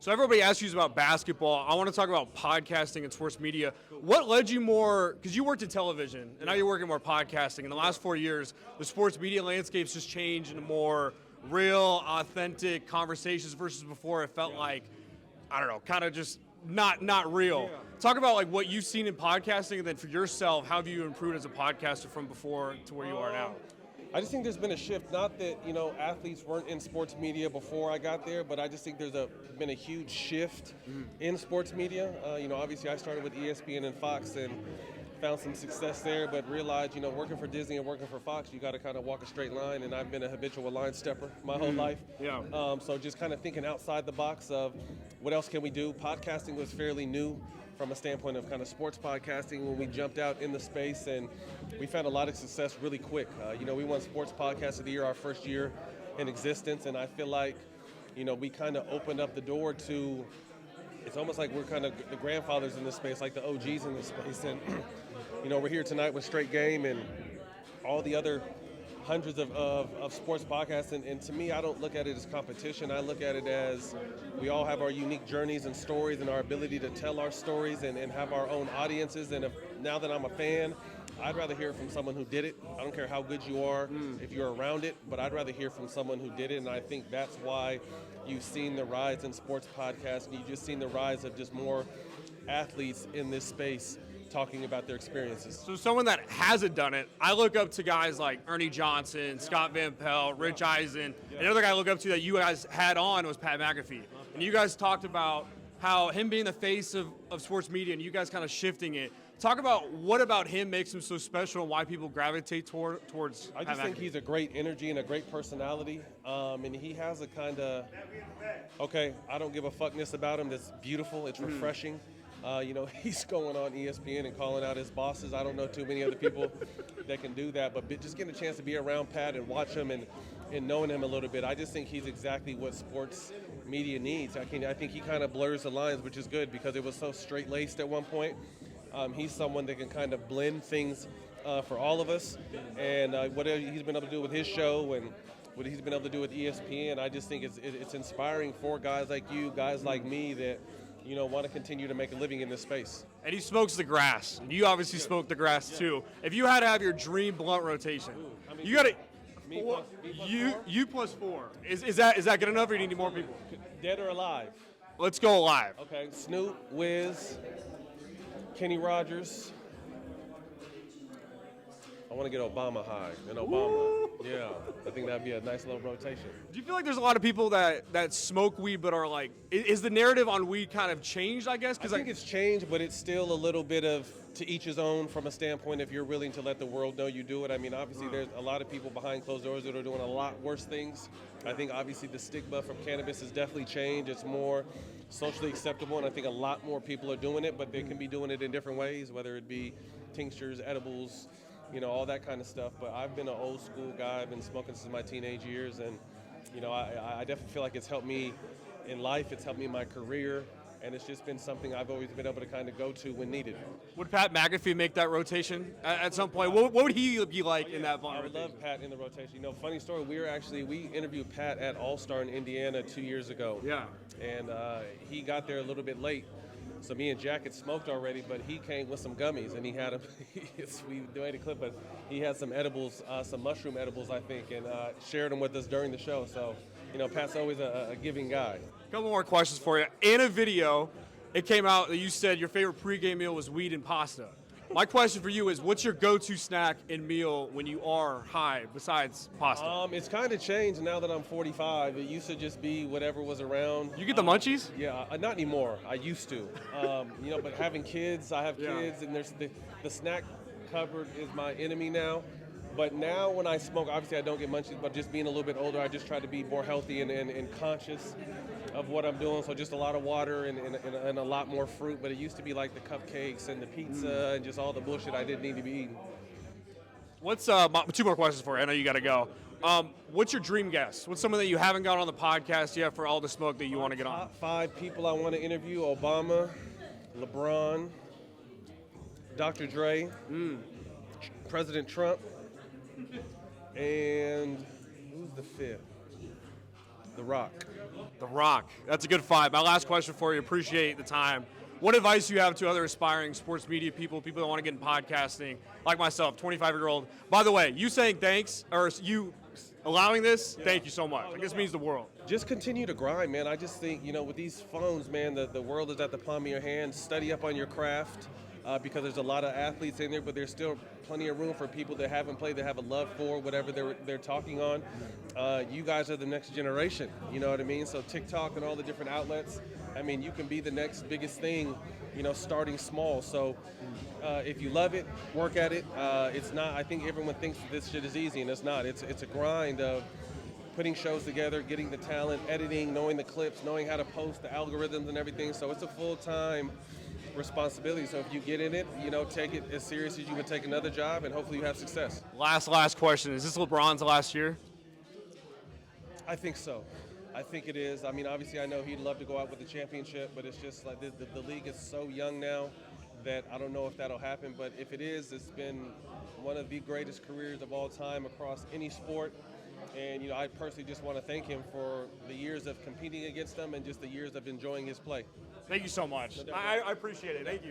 So everybody asks you about basketball. I want to talk about podcasting and sports media. What led you more, because you worked in television, and now you're working more podcasting. In the last 4 years, the sports media landscape's just changed into more real, authentic conversations versus before it felt like, I don't know, kind of just not real. Talk about like what you've seen in podcasting, and then for yourself, how have you improved as a podcaster from before to where you are now? I just think there's been a shift. Not that, athletes weren't in sports media before I got there, but I just think there's been a huge shift in sports media. Obviously I started with ESPN and Fox and found some success there, but realized, working for Disney and working for Fox, you got to kind of walk a straight line, and I've been a habitual line stepper my whole life. Yeah. So just kind of thinking outside the box of what else can we do. Podcasting was fairly new from a standpoint of kind of sports podcasting when we jumped out in the space, and we found a lot of success really quick. We won Sports Podcast of the Year our first year in existence, and I feel like, we kind of opened up the door to, it's almost like we're kind of the grandfathers in this space, like the OGs in this space, and we're here tonight with Straight Game and all the other hundreds of sports podcasts, and to me, I don't look at it as competition. I look at it as we all have our unique journeys and stories and our ability to tell our stories and have our own audiences. And now that I'm a fan, I'd rather hear from someone who did it. I don't care how good you are, if you're around it, but I'd rather hear from someone who did it, and I think that's why you've seen the rise in sports podcasts, and you've just seen the rise of just more athletes in this space talking about their experiences. So someone that hasn't done it, I look up to guys like Ernie Johnson, Scott Van Pelt, Rich Eisen. Another guy I look up to that you guys had on was Pat McAfee. And you guys talked about how him being the face of sports media and you guys kind of shifting it. Talk about what about him makes him so special and why people gravitate towards I just think he's a great energy and a great personality. And he has a kind of, I don't give a fuckness about him that's beautiful, it's refreshing. He's going on ESPN and calling out his bosses. I don't know too many other people that can do that, but just getting a chance to be around Pat and watch him and knowing him a little bit, I just think he's exactly what sports media needs. I think he kind of blurs the lines, which is good because it was so straight-laced at one point. He's someone that can kind of blend things for all of us, and what he's been able to do with his show and what he's been able to do with ESPN, I just think it's inspiring for guys like you, guys like me that want to continue to make a living in this space. And he smokes the grass. And you obviously smoke the grass too. If you had to have your dream blunt rotation, you got to. You plus 4. Is that good enough, or do you need more people? Dead or alive? Let's go alive. Okay. Snoop, Wiz, Kenny Rogers. I want to get Obama high. And Obama. Yeah. I think that'd be a nice little rotation. Do you feel like there's a lot of people that smoke weed but are like, is the narrative on weed kind of changed, I guess? I think it's changed, but it's still a little bit of to each his own from a standpoint if you're willing to let the world know you do it. I mean, obviously there's a lot of people behind closed doors that are doing a lot worse things. I think obviously the stigma from cannabis has definitely changed. It's more socially acceptable, and I think a lot more people are doing it, but they can be doing it in different ways, whether it be tinctures, edibles, all that kind of stuff. But I've been an old school guy. I've been smoking since my teenage years, and I definitely feel like it's helped me in life. It's helped me in my career, and it's just been something I've always been able to kind of go to when needed. Would Pat McAfee make that rotation at some point? What would he be like in that blunt I would love Pat in the rotation. Funny story, we interviewed Pat at All-Star in Indiana 2 years ago. Yeah. And he got there a little bit late. So me and Jack had smoked already, but he came with some gummies, and he had them. We made a clip, but he had some edibles, some mushroom edibles, I think, and shared them with us during the show. So, Pat's always a giving guy. A couple more questions for you. In a video, it came out that you said your favorite pregame meal was weed and pasta. My question for you is, what's your go-to snack and meal when you are high besides pasta? It's kind of changed now that I'm 45. It used to just be whatever was around. You get the munchies? Yeah, not anymore. I used to. But having kids, I have kids, and there's the snack cupboard is my enemy now. But now when I smoke, obviously I don't get munchies, but just being a little bit older, I just try to be more healthy and conscious of what I'm doing. So just a lot of water and a lot more fruit. But it used to be like the cupcakes and the pizza and just all the bullshit I didn't need to be eating. What's two more questions for you? I know you got to go. What's your dream guest? What's someone that you haven't got on the podcast yet for all the smoke that you want to get on? Top 5 people I want to interview: Obama, LeBron, Dr. Dre, President Trump, and who's the 5th? The Rock. The Rock. That's a good fight. My last question for you. Appreciate the time. What advice do you have to other aspiring sports media people that want to get in podcasting, like myself, 25-year-old? By the way, you saying thanks, or you allowing this, thank you so much. Like, this means the world. Just continue to grind, man. I just think, with these phones, man, the world is at the palm of your hand. Study up on your craft because there's a lot of athletes in there, but there's still plenty of room for people that haven't played, that have a love for whatever they're talking on. You guys are the next generation, you know what I mean? So TikTok and all the different outlets, I mean, you can be the next biggest thing, starting small. So if you love it, work at it. It's not, I think everyone thinks that this shit is easy, and it's not. It's a grind of putting shows together, getting the talent, editing, knowing the clips, knowing how to post, the algorithms and everything. So it's a full-time responsibility. So if you get in it, take it as serious as you would take another job, and hopefully you have success. Last question. Is this LeBron's last year? I think so. I think it is. I mean, obviously I know he'd love to go out with the championship, but it's just like the league is so young now that I don't know if that'll happen. But if it is, it's been one of the greatest careers of all time across any sport. And, I personally just want to thank him for the years of competing against them and just the years of enjoying his play. Thank you so much. I appreciate it. Thank you.